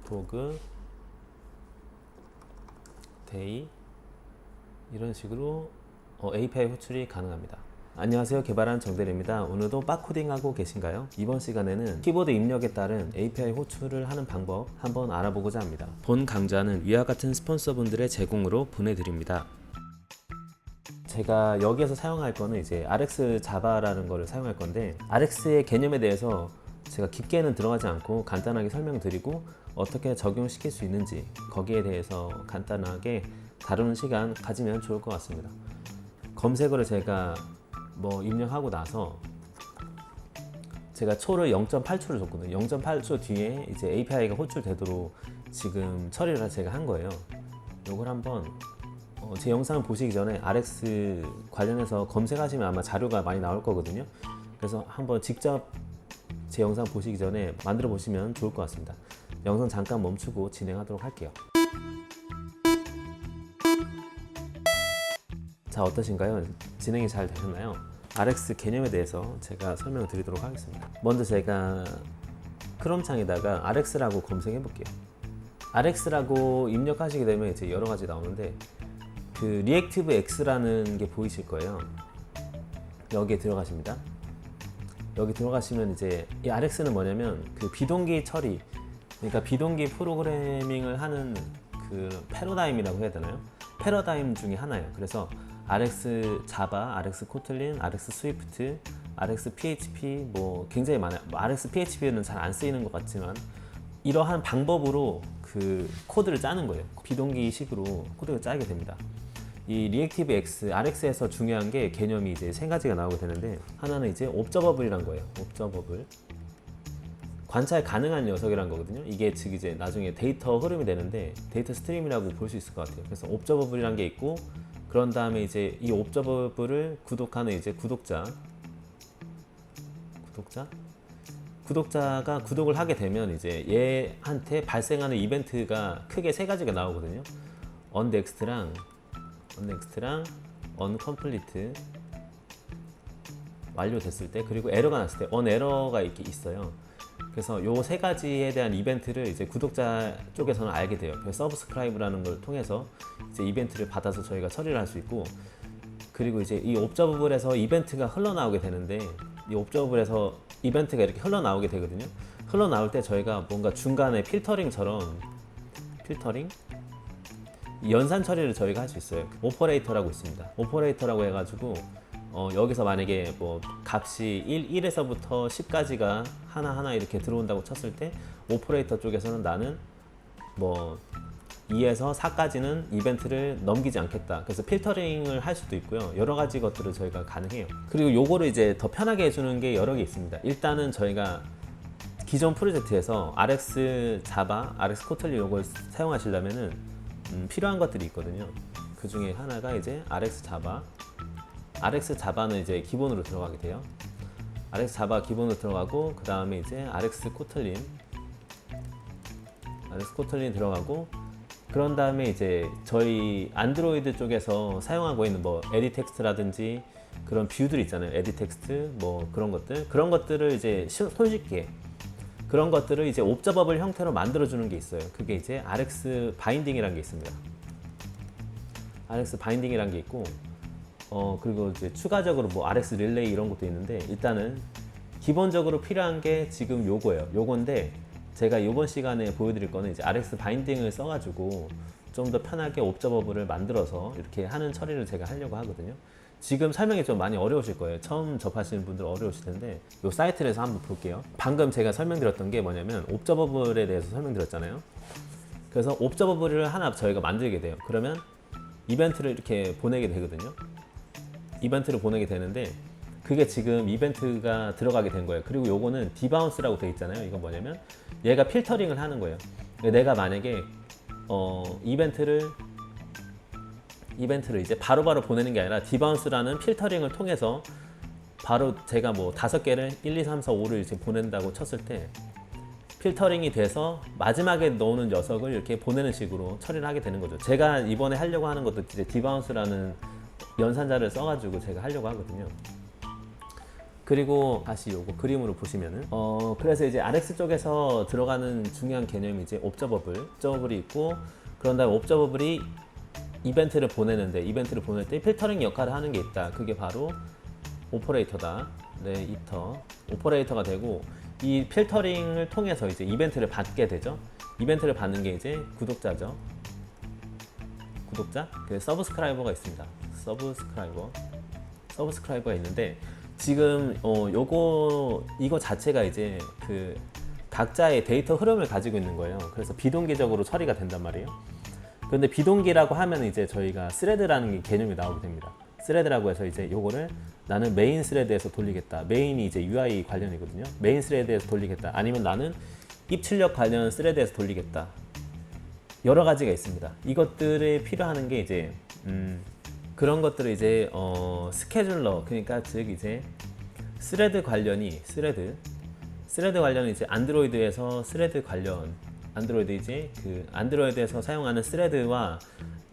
도그, 데이 이런 식으로 API 호출이 가능합니다. 안녕하세요, 개발한 정대리입니다. 오늘도 바코딩 하고 계신가요? 이번 시간에는 키보드 입력에 따른 API 호출을 하는 방법 한번 알아보고자 합니다. 본 강좌는 위와 같은 스폰서분들의 제공으로 보내드립니다. 제가 여기에서 사용할 거는 이제 RX 자바라는 거를 사용할 건데, RX의 개념에 대해서 제가 깊게는 들어가지 않고 간단하게 설명드리고 어떻게 적용시킬 수 있는지 거기에 대해서 간단하게 다루는 시간 가지면 좋을 것 같습니다. 검색어를 제가 입력하고 나서 제가 초를 0.8초를 줬거든요. 0.8초 뒤에 이제 API가 호출되도록 지금 처리를 제가 한 거예요. 이걸 한번 제 영상을 보시기 전에 RX 관련해서 검색하시면 아마 자료가 많이 나올 거거든요. 그래서 한번 직접 제 영상 보시기 전에 만들어 보시면 좋을 것 같습니다. 영상 잠깐 멈추고 진행하도록 할게요. 자, 어떠신가요? 진행이 잘 되셨나요? RX 개념에 대해서 제가 설명을 드리도록 하겠습니다. 먼저 제가 크롬 창에다가 RX라고 검색해 볼게요. RX라고 입력하시게 되면 이제 여러 가지 나오는데, 그 리액티브 X라는 게 보이실 거예요. 여기에 들어가십니다. 여기 들어가시면 이제 이 RX는 뭐냐면 그 비동기 처리, 그러니까 비동기 프로그래밍을 하는 그 패러다임이라고 해야 되나요? 패러다임 중에 하나예요. 그래서 RX 자바, RX 코틀린, RX 스위프트, RX PHP 굉장히 많아요. RX PHP는 잘 안 쓰이는 것 같지만 이러한 방법으로 그 코드를 짜는 거예요. 비동기식으로 코드를 짜게 됩니다. 이 리액티브 X, RX에서 중요한 게 개념이 이제 세 가지가 나오게 되는데, 하나는 이제 옵저버블이란 거예요. 옵저버블. 관찰 가능한 녀석이란 거거든요. 이게 즉 이제 나중에 데이터 흐름이 되는데 데이터 스트림이라고 볼 수 있을 것 같아요. 그래서 옵저버블이란 게 있고, 그런 다음에 이제 이 옵저버블을 구독하는 이제 구독자가 구독을 하게 되면 이제 얘한테 발생하는 이벤트가 크게 세 가지가 나오거든요. 언넥스트랑 언컴플리트 완료됐을 때, 그리고 에러가 났을 때 언에러가 이렇게 있어요. 그래서 요 세 가지에 대한 이벤트를 이제 구독자 쪽에서는 알게 돼요. 그래서 서브스크라이브라는 걸 통해서 이제 이벤트를 받아서 저희가 처리를 할 수 있고, 그리고 이제 이 옵저버블에서 이벤트가 흘러나오게 되는데, 이 옵저버블에서 이벤트가 이렇게 흘러나오게 되거든요. 흘러나올 때 저희가 뭔가 중간에 필터링처럼 연산 처리를 저희가 할 수 있어요. 오퍼레이터라고 있습니다. 오퍼레이터라고 해가지고 여기서 만약에 값이 1에서부터 10까지가 하나하나 이렇게 들어온다고 쳤을 때, 오퍼레이터 쪽에서는 나는 2에서 4까지는 이벤트를 넘기지 않겠다. 그래서 필터링을 할 수도 있고요. 여러 가지 것들을 저희가 가능해요. 그리고 요거를 이제 더 편하게 해주는 게 여러 개 있습니다. 일단은 저희가 기존 프로젝트에서 RX 자바, RX 코틀린 요걸 사용하시려면은 필요한 것들이 있거든요. 그 중에 하나가 이제 RX 자바. RX 자바는 이제 기본으로 들어가게 돼요. RX 자바 기본으로 들어가고, 그 다음에 이제 RX 코틀린 들어가고, 그런 다음에 이제 저희 안드로이드 쪽에서 사용하고 있는 에디텍스트라든지 그런 뷰들 있잖아요. 에디텍스트 그런 것들을 이제 손쉽게 그런 것들을 이제 옵저버블 형태로 만들어주는 게 있어요. 그게 이제 RX 바인딩이라는 게 있습니다. RX 바인딩이라는 게 있고, 그리고 이제 추가적으로 RX 릴레이 이런 것도 있는데, 일단은 기본적으로 필요한 게 지금 요건데, 제가 이번 시간에 보여드릴 거는 이제 RX 바인딩을 써가지고 좀 더 편하게 옵저버블을 만들어서 이렇게 하는 처리를 제가 하려고 하거든요. 지금 설명이 좀 많이 어려우실 거예요. 처음 접하시는 분들 어려우실 텐데, 이 사이트에서 한번 볼게요. 방금 제가 설명드렸던 게 뭐냐면 옵저버블에 대해서 설명드렸잖아요. 그래서 옵저버블을 하나 저희가 만들게 돼요. 그러면 이벤트를 이렇게 보내게 되거든요. 이벤트를 보내게 되는데, 그게 지금 이벤트가 들어가게 된 거예요. 그리고 요거는 디바운스라고 되어 있잖아요. 이건 뭐냐면 얘가 필터링을 하는 거예요. 내가 만약에 이벤트를 이제 바로바로 보내는 게 아니라 디바운스라는 필터링을 통해서 바로 제가 5개를 1, 2, 3, 4, 5를 이제 보낸다고 쳤을 때, 필터링이 돼서 마지막에 넣는 녀석을 이렇게 보내는 식으로 처리를 하게 되는 거죠. 제가 이번에 하려고 하는 것도 이제 디바운스라는 연산자를 써가지고 제가 하려고 하거든요. 그리고 다시 요거 그림으로 보시면은 그래서 이제 RX 쪽에서 들어가는 중요한 개념이 이제 옵저버블이 있고, 그런 다음에 옵저버블이 이벤트를 보내는데, 이벤트를 보낼 때 필터링 역할을 하는 게 있다. 그게 바로 오퍼레이터다. 네, 이터 오퍼레이터가 되고, 이 필터링을 통해서 이제 이벤트를 받게 되죠. 이벤트를 받는 게 이제 구독자죠. 구독자, 그 서브스크라이버가 있습니다. 서브스크라이버가 있는데, 지금 이거 자체가 이제 그 각자의 데이터 흐름을 가지고 있는 거예요. 그래서 비동기적으로 처리가 된단 말이에요. 그런데 비동기라고 하면 이제 저희가 스레드라는 개념이 나오게 됩니다. 스레드라고 해서 이제 요거를 나는 메인 스레드에서 돌리겠다. 메인이 이제 UI 관련이거든요. 메인 스레드에서 돌리겠다. 아니면 나는 입출력 관련 스레드에서 돌리겠다. 여러 가지가 있습니다. 이것들이 필요한 게 이제 그런 것들을 이제 스케줄러, 그러니까 즉 이제 스레드 관련이 스레드 관련은 이제 안드로이드에서 스레드 관련, 안드로이드 이제 그 안드로이드에서 사용하는 스레드와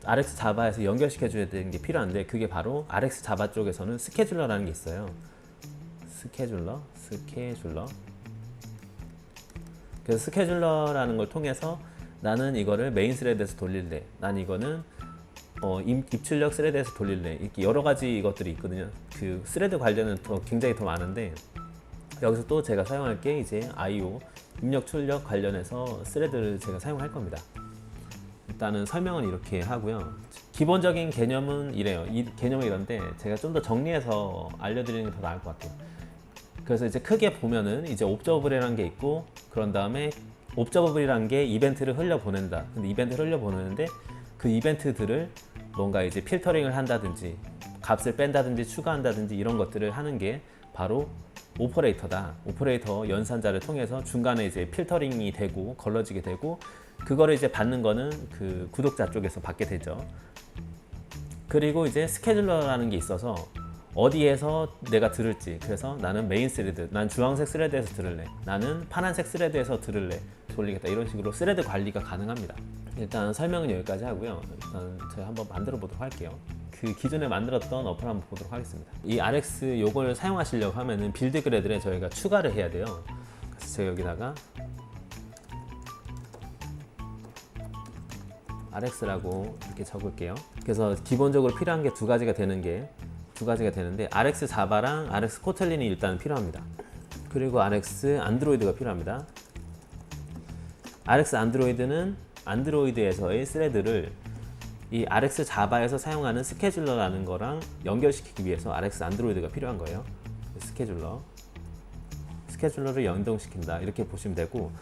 RX 자바에서 연결시켜 줘야 되는 게 필요한데, 그게 바로 RX 자바 쪽에서는 스케줄러라는 게 있어요. 스케줄러. 그래서 스케줄러라는 걸 통해서 나는 이거를 메인 스레드에서 돌릴래. 난 이거는 입출력 스레드에서 돌릴래. 이렇게 여러 가지 것들이 있거든요. 그 스레드 관련은 굉장히 더 많은데, 여기서 또 제가 사용할 게 이제 IO 입력 출력 관련해서 스레드를 제가 사용할 겁니다. 일단은 설명은 이렇게 하고요. 기본적인 개념은 이래요. 이 개념은 이런데 제가 좀 더 정리해서 알려드리는 게 더 나을 것 같아요. 그래서 이제 크게 보면은 이제 옵저버블이라는 게 있고, 그런 다음에 옵저버블이라는 게 이벤트를 흘려보낸다. 근데 이벤트를 흘려보내는데 그 이벤트들을 뭔가 이제 필터링을 한다든지 값을 뺀다든지 추가한다든지 이런 것들을 하는 게 바로 오퍼레이터다. 오퍼레이터 연산자를 통해서 중간에 이제 필터링이 되고 걸러지게 되고, 그거를 이제 받는 거는 그 구독자 쪽에서 받게 되죠. 그리고 이제 스케줄러라는 게 있어서 어디에서 내가 들을지, 그래서 나는 메인 스레드, 난 주황색 스레드에서 들을래, 나는 파란색 스레드에서 들을래, 돌리겠다. 이런 식으로 스레드 관리가 가능합니다. 일단 설명은 여기까지 하고요. 일단 제가 한번 만들어 보도록 할게요. 그 기존에 만들었던 어플 한번 보도록 하겠습니다. 이 RX 요걸 사용하시려고 하면은 빌드 그래드에 저희가 추가를 해야 돼요. 그래서 제가 여기다가 RX라고 이렇게 적을게요. 그래서 기본적으로 필요한 게 두 가지가 되는데, RX 자바랑 RX 코틀린이 일단 필요합니다. 그리고 RX 안드로이드가 필요합니다. RX 안드로이드는 안드로이드에서의 스레드를 이 RX 자바에서 사용하는 스케줄러라는 거랑 연결시키기 위해서 RX 안드로이드가 필요한 거예요. 스케줄러를 연동시킨다, 이렇게 보시면 되고,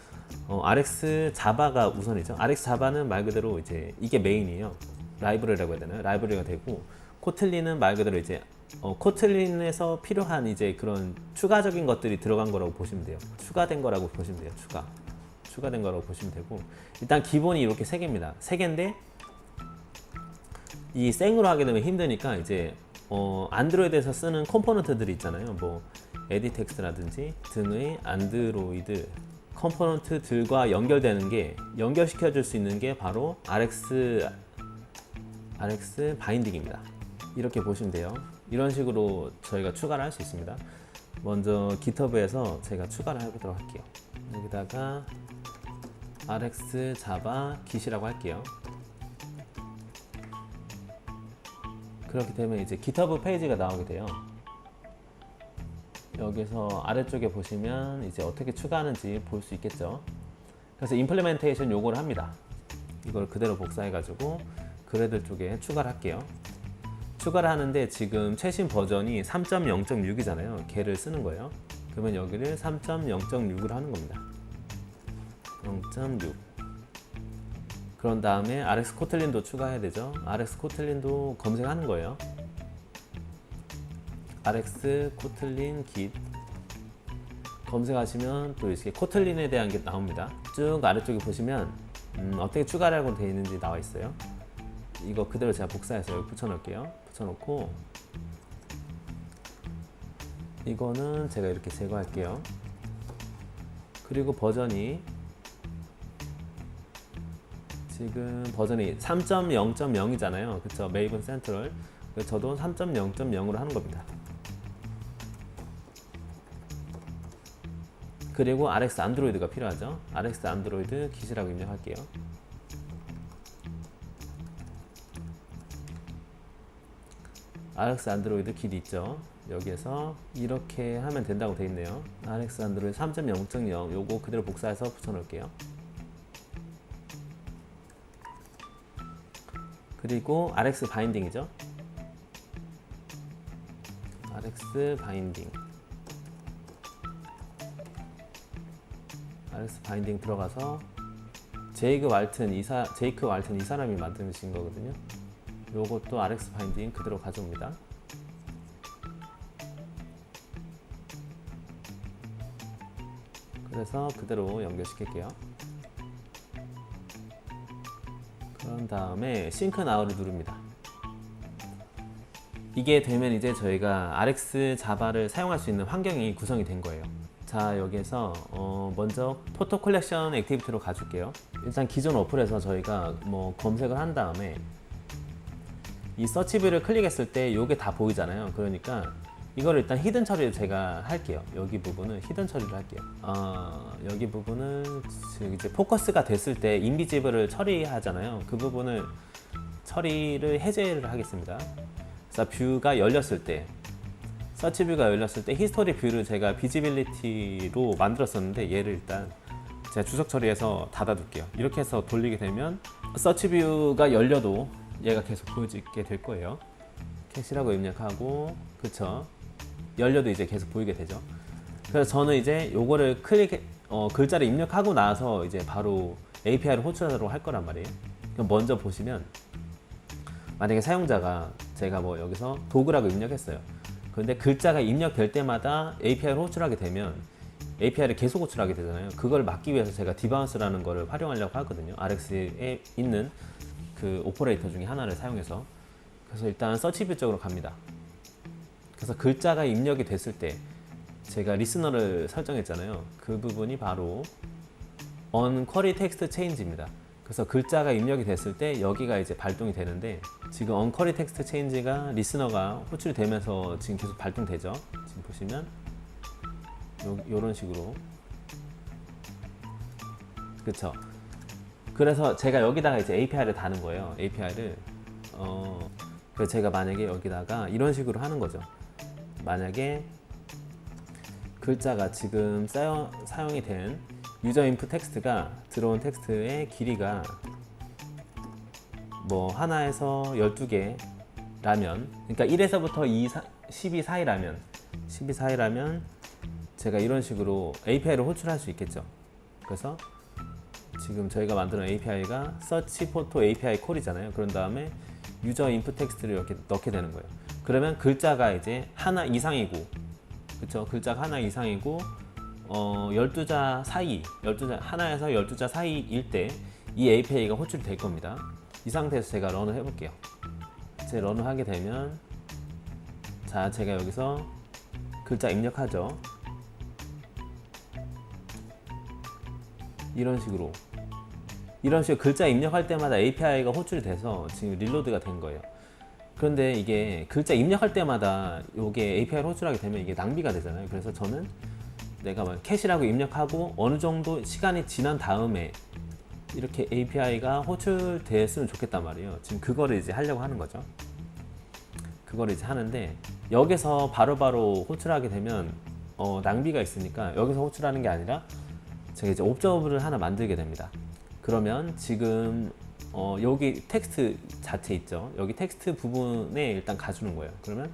RX 자바가 우선이죠. RX 자바는 말 그대로 이제 이게 메인이에요. 라이브러리라고 해야 되나요? 라이브러리가 되고, 코틀린은 말 그대로 이제 코틀린에서 필요한 이제 그런 추가적인 것들이 들어간 거라고 보시면 돼요. 추가된 거라고 보시면 돼요. 추가된 거라고 보시면 되고, 일단 기본이 이렇게 세 개입니다. 세 개인데 이 생으로 하게 되면 힘드니까 이제 안드로이드에서 쓰는 컴포넌트들이 있잖아요. 뭐 에디텍스트라든지 등의 안드로이드 컴포넌트들과 연결되는 게, 연결시켜 줄 수 있는 게 바로 RX 바인딩입니다. 이렇게 보시면 돼요. 이런 식으로 저희가 추가를 할 수 있습니다. 먼저 GitHub에서 제가 추가를 해보도록 할게요. 여기다가 RX 자바 git이라고 할게요. 그렇게 되면 이제 GitHub 페이지가 나오게 돼요. 여기서 아래쪽에 보시면 이제 어떻게 추가하는지 볼 수 있겠죠. 그래서 임플리멘테이션 요거를 합니다. 이걸 그대로 복사해가지고 그래들 쪽에 추가를 할게요. 추가를 하는데 지금 최신 버전이 3.0.6이잖아요. 걔를 쓰는 거예요. 그러면 여기를 3.0.6으로 하는 겁니다. 0.6. 그런 다음에 RX 코틀린도 추가해야 되죠. RX 코틀린도 검색하는 거예요. RX 코틀린 git 검색하시면 또 이렇게 코틀린에 대한 게 나옵니다. 쭉 아래쪽에 보시면 어떻게 추가라고 되어 있는지 나와 있어요. 이거 그대로 제가 복사해서 여기 붙여놓을게요. 붙여놓고 이거는 제가 이렇게 제거할게요. 그리고 버전이 지금 버전이 3.0.0이잖아요. 그쵸? 메이븐 센트럴. 저도 3.0.0으로 하는 겁니다. 그리고 RX 안드로이드가 필요하죠. RX 안드로이드 깃이라고 입력할게요. RX 안드로이드 깃 있죠. 여기에서 이렇게 하면 된다고 되어 있네요. RX 안드로이드 3.0.0 요거 그대로 복사해서 붙여 놓을게요. 그리고 RX 바인딩이죠. RX 바인딩. RX 바인딩 들어가서 제이크 왈튼 이 사람이 만드신 거거든요. 요것도 RX 바인딩 그대로 가져옵니다. 그래서 그대로 연결시킬게요. 그런 다음에 싱크 나우를 누릅니다. 이게 되면 이제 저희가 RX 자바를 사용할 수 있는 환경이 구성이 된 거예요. 자, 여기에서 먼저 포토 컬렉션 액티비티로 가줄게요. 일단 기존 어플에서 저희가 뭐 검색을 한 다음에 이 서치뷰를 클릭했을 때 이게 다 보이잖아요. 그러니까 이거를 일단 히든 처리를 제가 할게요. 여기 부분은 히든 처리를 할게요. 여기 부분은 이제 포커스가 됐을 때 인비지블을 처리하잖아요. 그 부분을 처리를 해제를 하겠습니다. 그래서 뷰가 열렸을 때, 서치 뷰가 열렸을 때 히스토리 뷰를 제가 비지빌리티로 만들었었는데 얘를 일단 제가 주석 처리해서 닫아둘게요. 이렇게 해서 돌리게 되면 서치 뷰가 열려도 얘가 계속 보여지게 될 거예요. 캐시라고 입력하고, 그쵸? 열려도 이제 계속 보이게 되죠. 그래서 저는 이제 요거를 글자를 입력하고 나서 이제 바로 API를 호출하도록 할 거란 말이에요. 그럼 먼저 보시면 만약에 사용자가 제가 뭐 여기서 도그라고 입력했어요. 그런데 글자가 입력될 때마다 API를 호출하게 되면 API를 계속 호출하게 되잖아요. 그걸 막기 위해서 제가 디바운스라는 거를 활용하려고 하거든요. RX에 있는 그 오퍼레이터 중에 하나를 사용해서. 그래서 일단 서치뷰 쪽으로 갑니다. 그래서 글자가 입력이 됐을 때 제가 리스너를 설정했잖아요. 그 부분이 바로 on query text change입니다. 그래서 글자가 입력이 됐을 때 여기가 이제 발동이 되는데 지금 on query text change가 리스너가 호출이 되면서 지금 계속 발동되죠. 지금 보시면 요런 식으로, 그쵸? 그래서 제가 여기다가 이제 API를 다는 거예요. API를 그래서 제가 만약에 여기다가 이런 식으로 하는 거죠. 만약에 글자가 지금 사용이 된 유저 인풋 텍스트가 들어온 텍스트의 길이가 뭐 하나에서 12개라면, 그러니까 1에서부터 12 사이라면 제가 이런 식으로 API를 호출할 수 있겠죠. 그래서 지금 저희가 만드는 API가 search photo API 콜이잖아요. 그런 다음에 유저 인풋 텍스트를 이렇게 넣게 되는 거예요. 그러면 글자가 이제 하나 이상이고, 그쵸? 글자가 하나 이상이고 12자 사이, 하나에서 12자 사이일 때 이 API가 호출이 될 겁니다. 이 상태에서 제가 런을 해볼게요. 제 런을 하게 되면, 자, 제가 여기서 글자 입력하죠. 이런 식으로 글자 입력할 때마다 API가 호출이 돼서 지금 릴로드가 된 거예요. 그런데 이게 글자 입력할 때마다 이게 API를 호출하게 되면 이게 낭비가 되잖아요. 그래서 저는 내가 막 캐시라고 입력하고 어느 정도 시간이 지난 다음에 이렇게 API가 호출됐으면 좋겠단 말이에요. 지금 그거를 이제 하려고 하는 거죠. 그거를 이제 하는데 여기서 바로바로 호출하게 되면 낭비가 있으니까 여기서 호출하는 게 아니라 제가 이제 옵저버를 하나 만들게 됩니다. 그러면 지금 여기 텍스트 자체 있죠. 여기 텍스트 부분에 일단 가주는 거예요. 그러면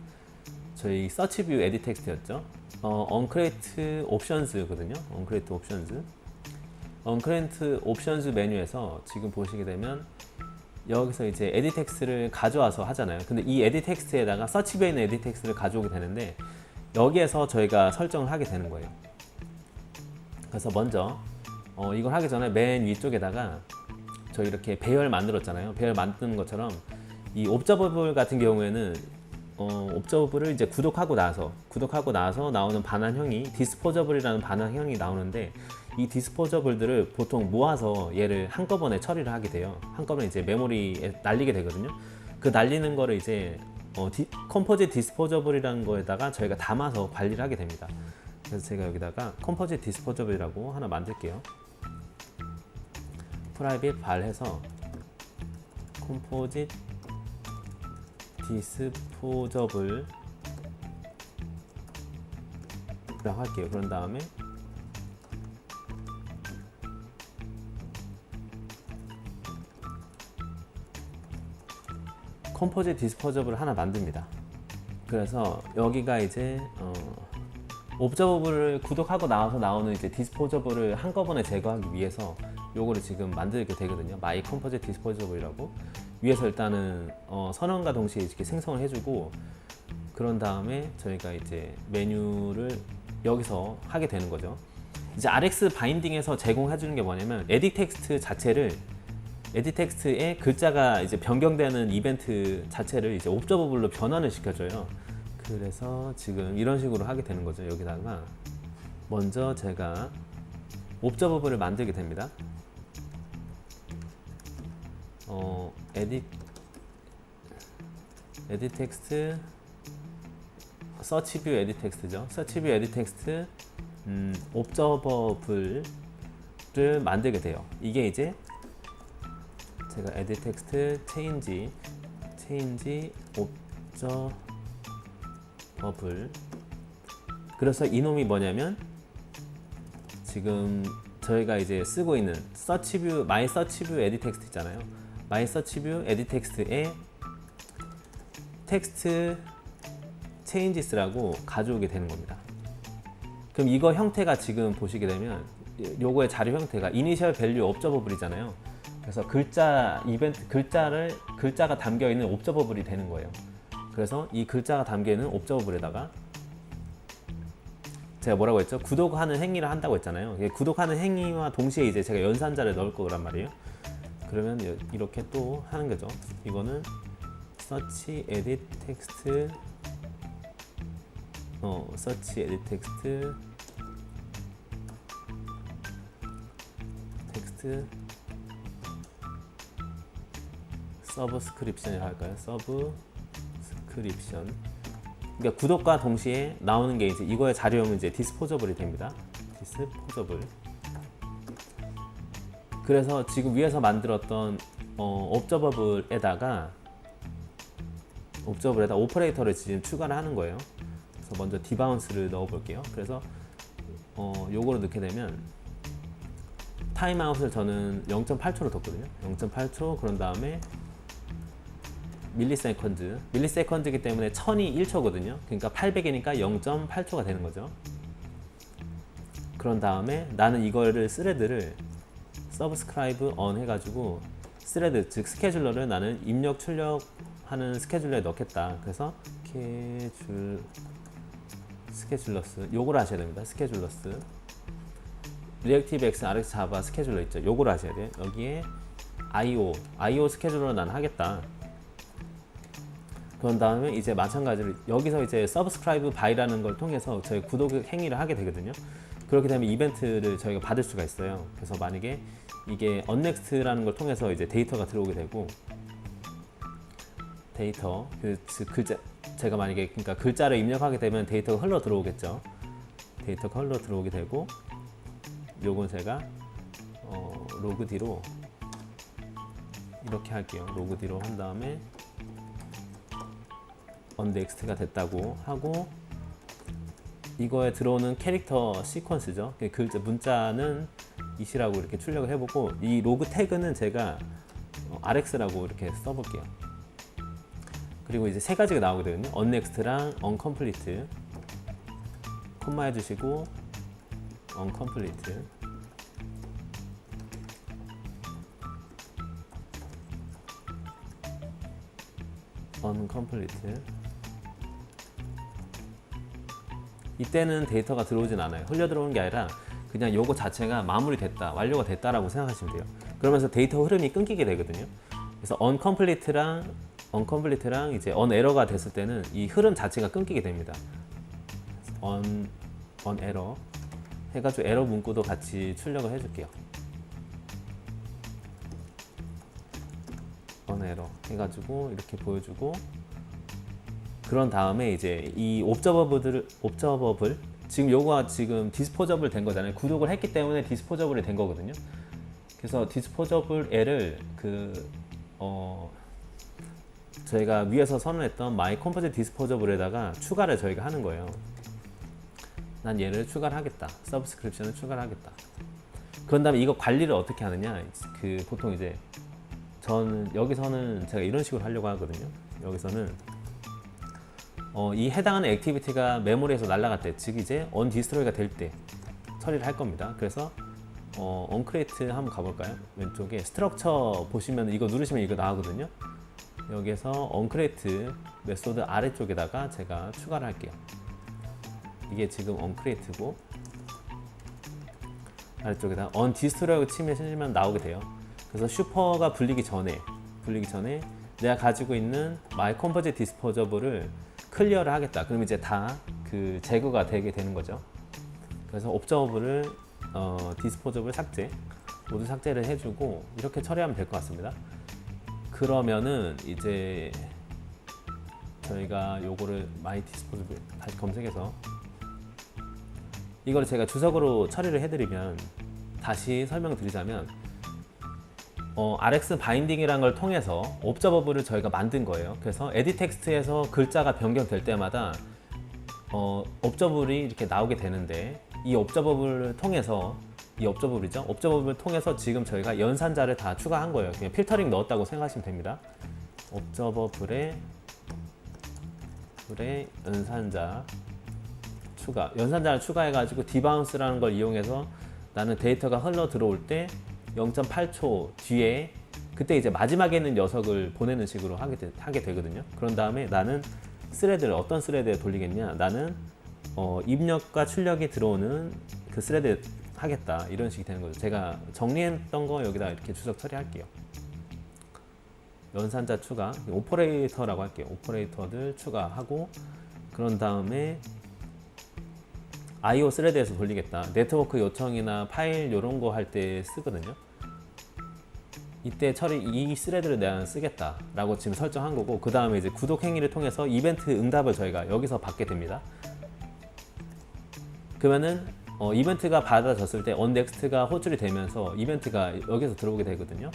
저희 서치 뷰 에디 텍스트였죠. onCreate options거든요. onCreate options 메뉴에서 지금 보시게 되면 여기서 이제 에디 텍스트를 가져와서 하잖아요. 근데 이 에디 텍스트에다가 서치 뷰에 있는 에디 텍스트를 가져오게 되는데 여기에서 저희가 설정을 하게 되는 거예요. 그래서 먼저 이걸 하기 전에 맨 위쪽에다가 저희 이렇게 배열 만들었잖아요. 배열 만드는 것처럼 이 옵저버블 같은 경우에는 옵저버블을 이제 구독하고 나서 나오는 반환형이 디스포저블이라는 반환형이 나오는데 이 디스포저블들을 보통 모아서 얘를 한꺼번에 처리를 하게 돼요. 한꺼번에 이제 메모리에 날리게 되거든요. 그 날리는 거를 이제 컴포짓 디스포저블이라는 거에다가 저희가 담아서 관리를 하게 됩니다. 그래서 제가 여기다가 컴포짓 디스포저블이라고 하나 만들게요. 프라이빗 발 해서 컴포짓 디스포저블 라고 할게요. 그런 다음에 컴포짓 디스포저블을 하나 만듭니다. 그래서 여기가 이제 옵저버블을 구독하고 나와서 나오는 이제 디스포저블을 한꺼번에 제거하기 위해서 요거를 지금 만들게 되거든요. 마이 컴포짓 디스포저블이라고 위에서 일단은 선언과 동시에 이렇게 생성을 해주고, 그런 다음에 저희가 이제 메뉴를 여기서 하게 되는 거죠. 이제 RX 바인딩에서 제공해 주는 게 뭐냐면 에디 텍스트 자체를, 에디 텍스트의 글자가 이제 변경되는 이벤트 자체를 이제 옵저버블로 변환을 시켜줘요. 그래서 지금 이런 식으로 하게 되는 거죠. 여기다가 먼저 제가 옵저버블을 만들게 됩니다. 에디 텍스트 서치 뷰 에디 텍스트죠. 서치 뷰 에디 텍스트 옵저버블을 만들게 돼요. 이게 이제 제가 에디 텍스트 체인지 옵저버블, 그래서 이놈이 뭐냐면 지금 저희가 이제 쓰고 있는 서치 뷰, 마이 서치 뷰 에디 텍스트 있잖아요. 마이 서치 뷰 에디 텍스트에 텍스트 체인지스라고 가져오게 되는 겁니다. 그럼 이거 형태가 지금 보시게 되면 요거의 자료 형태가 이니셜 밸류 옵저버블이잖아요. 그래서 글자 이벤트 글자가 담겨 있는 옵저버블이 되는 거예요. 그래서 이 글자가 담겨 있는 옵저버블에다가 제가 뭐라고 했죠? 구독하는 행위를 한다고 했잖아요. 구독하는 행위와 동시에 이제 제가 연산자를 넣을 거란 말이에요. 그러면 이렇게 또 하는 거죠. 이거는 서치 에딧 텍스트 서치 에딧 텍스트 서브스크립션이라고 할까요? 서브스크립션. 그러니까 구독과 동시에 나오는 게 이제 이거의 자료형은 이제 디스포저블이 됩니다. 디스포저블. 그래서 지금 위에서 만들었던 옵저버블에다가 오퍼레이터를 지금 추가를 하는 거예요. 그래서 먼저 디바운스를 넣어 볼게요. 그래서 요거를 넣게 되면 타임아웃을 저는 0.8초로 뒀거든요. 0.8초. 그런 다음에 밀리세컨드이기 때문에 1000이 1초거든요. 그러니까 800이니까 0.8초가 되는 거죠. 그런 다음에 나는 이거를 스레드를 서브스크라이브 언 해가지고 스레드, 즉 스케줄러를 나는 입력 출력하는 스케줄러에 넣겠다. 그래서 스케줄러스 요걸 하셔야 됩니다. 스케줄러스 리액티브 X, RX 자바 스케줄러 있죠. 요걸 하셔야 돼요. 여기에 IO 스케줄러 난 하겠다. 그런 다음에 이제 마찬가지로 여기서 이제 서브스크라이브 바이라는 걸 통해서 저희 구독 행위를 하게 되거든요. 그렇게 되면 이벤트를 저희가 받을 수가 있어요. 그래서 만약에 이게 언넥스트라는 걸 통해서 이제 데이터가 들어오게 되고, 데이터 글자 제가 만약에 그러니까 글자를 입력하게 되면 데이터가 흘러 들어오겠죠. 데이터가 흘러 들어오게 되고, 요건 제가 로그 D로 이렇게 할게요. 로그 D로 한 다음에 언넥스트가 됐다고 하고, 이거에 들어오는 캐릭터 시퀀스죠. 글자 문자는 이시라고 이렇게 출력을 해보고, 이 로그 태그는 제가 RX라고 이렇게 써볼게요. 그리고 이제 세 가지가 나오게 되거든요. 언넥스트랑 언컴플리트 콤마 해주시고 언컴플리트. 언컴플리트. 이때는 데이터가 들어오진 않아요. 흘려 들어오는 게 아니라 그냥 요거 자체가 마무리됐다, 완료가 됐다라고 생각하시면 돼요. 그러면서 데이터 흐름이 끊기게 되거든요. 그래서 언컴플리트랑 이제 언에러가 됐을 때는 이 흐름 자체가 끊기게 됩니다. 언에러 해가지고 에러 문구도 같이 출력을 해줄게요. 언에러 해가지고 이렇게 보여주고, 그런 다음에 이제 이 옵저버블 지금 요거가 지금 디스포저블 된 거잖아요. 구독을 했기 때문에 디스포저블이 된 거거든요. 그래서 디스포저블 L을 저희가 위에서 선언했던 마이 컴포즈 디스포저블에다가 추가를 저희가 하는 거예요. 난 얘를 추가를 하겠다. 서브스크립션을 추가를 하겠다. 그런 다음에 이거 관리를 어떻게 하느냐? 보통 이제 여기서는 제가 이런 식으로 하려고 하거든요. 여기서는 이 해당하는 액티비티가 메모리에서 날아갈 때, 즉 이제 언디스트로이가 될 때 처리를 할 겁니다. 그래서 언크리에이트 한번 가볼까요? 왼쪽에 스트럭처 보시면 이거 누르시면 이거 나오거든요. 여기서 언크리에이트 메소드 아래쪽에다가 제가 추가를 할게요. 이게 지금 언크리에이트고 아래쪽에다 언디스트로이라고 치면 나오게 돼요. 그래서 슈퍼가 불리기 전에 내가 가지고 있는 마이 컴포즈 디스포저블을 클리어를 하겠다. 그럼 이제 다 제거가 되게 되는 거죠. 그래서 옵저버블을 디스포저블 모두 삭제를 해주고 이렇게 처리하면 될 것 같습니다. 그러면은 이제 저희가 요거를 마이 디스포저블 다시 검색해서 이걸 제가 주석으로 처리를 해드리면, 다시 설명드리자면 RX 바인딩이라는 걸 통해서 옵저버블을 저희가 만든 거예요. 그래서 에디 텍스트에서 글자가 변경될 때마다 옵저버블이 이렇게 나오게 되는데, 이 옵저버블을 통해서 옵저버블을 통해서 지금 저희가 연산자를 다 추가한 거예요. 그냥 필터링 넣었다고 생각하시면 됩니다. 옵저버블에 연산자를 추가해가지고 디바운스라는 걸 이용해서 나는 데이터가 흘러 들어올 때 0.8초 뒤에 그때 이제 마지막에 있는 녀석을 보내는 식으로 하게 되거든요. 그런 다음에 나는 스레드를 어떤 스레드에 돌리겠냐? 나는 입력과 출력이 들어오는 그 스레드 하겠다, 이런 식이 되는 거죠. 제가 정리했던 거 여기다 이렇게 주석 처리할게요. 연산자 추가, 오퍼레이터라고 할게요. 오퍼레이터들 추가하고, 그런 다음에 IO 스레드에서 돌리겠다. 네트워크 요청이나 파일 이런 거 할 때 쓰거든요. 이때 이 스레드를 내가 쓰겠다 라고 지금 설정한 거고, 그 다음에 이제 구독 행위를 통해서 이벤트 응답을 저희가 여기서 받게 됩니다. 그러면은 이벤트가 받아졌을 때 onNext가 호출이 되면서 이벤트가 여기서 들어오게 되거든요.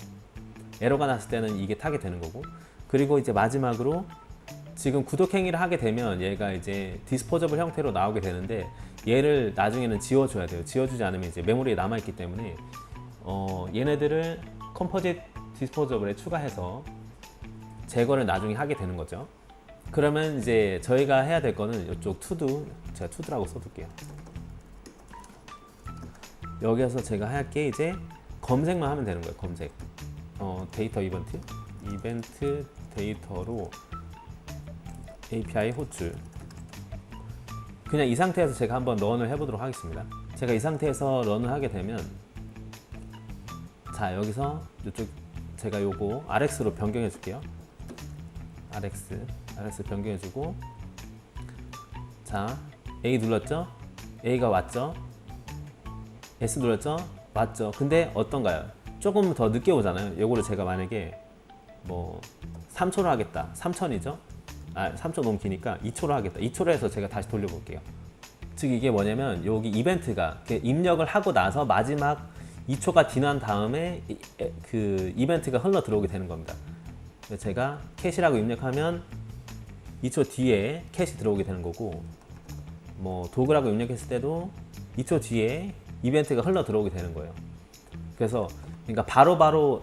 에러가 났을 때는 이게 타게 되는 거고, 그리고 이제 마지막으로 지금 구독 행위를 하게 되면 얘가 이제 디스포저블 형태로 나오게 되는데, 얘를 나중에는 지워줘야 돼요. 지워주지 않으면 이제 메모리에 남아있기 때문에 얘네들을 컴포짓 디스포저블에 추가해서 제거를 나중에 하게 되는 거죠. 그러면 이제 저희가 해야 될 거는 이쪽 제가 투두라고 써둘게요. 여기서 제가 할 게 이제 검색만 하면 되는 거예요. 검색. 데이터 이벤트 데이터로 API 호출. 그냥 이 상태에서 제가 한번 런을 해보도록 하겠습니다. 제가 이 상태에서 런을 하게 되면, 자, 여기서 이쪽 제가 요거 RX로 변경해 줄게요. RX 변경해 주고, 자, A 눌렀죠? A가 왔죠? S 눌렀죠? 왔죠? 근데 어떤가요? 조금 더 늦게 오잖아요. 요거를 제가 만약에 뭐 3초로 하겠다. 3천이죠? 3초 너무 기니까 2초로 하겠다. 2초로 해서 제가 다시 돌려볼게요. 즉 이게 뭐냐면, 여기 이벤트가 입력을 하고 나서 마지막 2초가 지난 다음에 그 이벤트가 흘러 들어오게 되는 겁니다. 제가 캐시라고 입력하면 2초 뒤에 캐시 들어오게 되는 거고, 뭐 도그라고 입력했을 때도 2초 뒤에 이벤트가 흘러 들어오게 되는 거예요. 그래서 그러니까 바로바로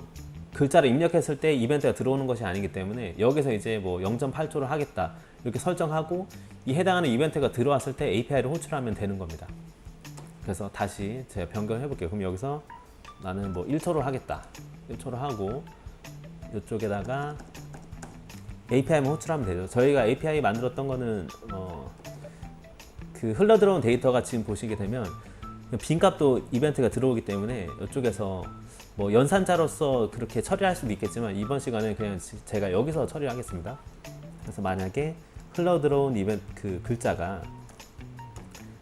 글자를 입력했을 때 이벤트가 들어오는 것이 아니기 때문에, 여기서 이제 뭐 0.8초를 하겠다 이렇게 설정하고, 이 해당하는 이벤트가 들어왔을 때 API를 호출하면 되는 겁니다. 그래서 다시 제가 변경해 볼게요. 그럼 여기서 나는 뭐 1초로 하겠다. 1초로 하고 이쪽에다가 API만 호출하면 되죠. 저희가 API 만들었던 거는 그 흘러 들어온 데이터가 지금 보시게 되면 빈값도 이벤트가 들어오기 때문에 이쪽에서 뭐 연산자로서 그렇게 처리할 수도 있겠지만, 이번 시간에 그냥 제가 여기서 처리를 하겠습니다. 그래서 만약에 흘러 들어온 이벤트 그 글자가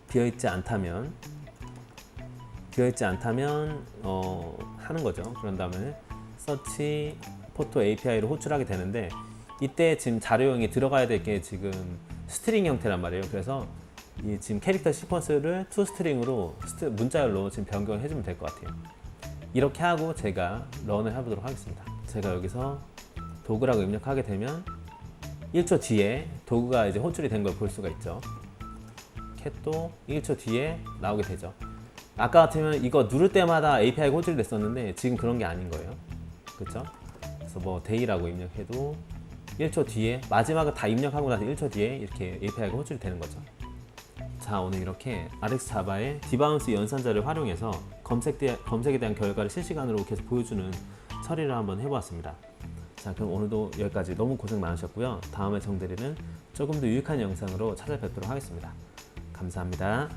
비어있지 않다면 하는 거죠. 그런 다음에 서치 포토 API를 호출하게 되는데, 이때 지금 자료형이 들어가야 될 게 지금 스트링 형태란 말이에요. 그래서 이 지금 캐릭터 시퀀스를 toString으로 문자열로 지금 변경을 해주면 될 것 같아요. 이렇게 하고 제가 런을 해보도록 하겠습니다. 제가 여기서 도그라고 입력하게 되면 1초 뒤에 도구가 이제 호출이 된 걸 볼 수가 있죠. 캣도 1초 뒤에 나오게 되죠. 아까 같으면 이거 누를 때마다 API가 호출이 됐었는데 지금 그런 게 아닌 거예요. 그렇죠? 그래서 뭐 day라고 입력해도 1초 뒤에 마지막을 다 입력하고 나서 1초 뒤에 이렇게 API가 호출이 되는 거죠. 자, 오늘 이렇게 RX 자바의 디바운스 연산자를 활용해서 검색에 대한 결과를 실시간으로 계속 보여주는 처리를 한번 해보았습니다. 자, 그럼 오늘도 여기까지. 너무 고생 많으셨고요. 다음에 정대리는 조금 더 유익한 영상으로 찾아뵙도록 하겠습니다. 감사합니다.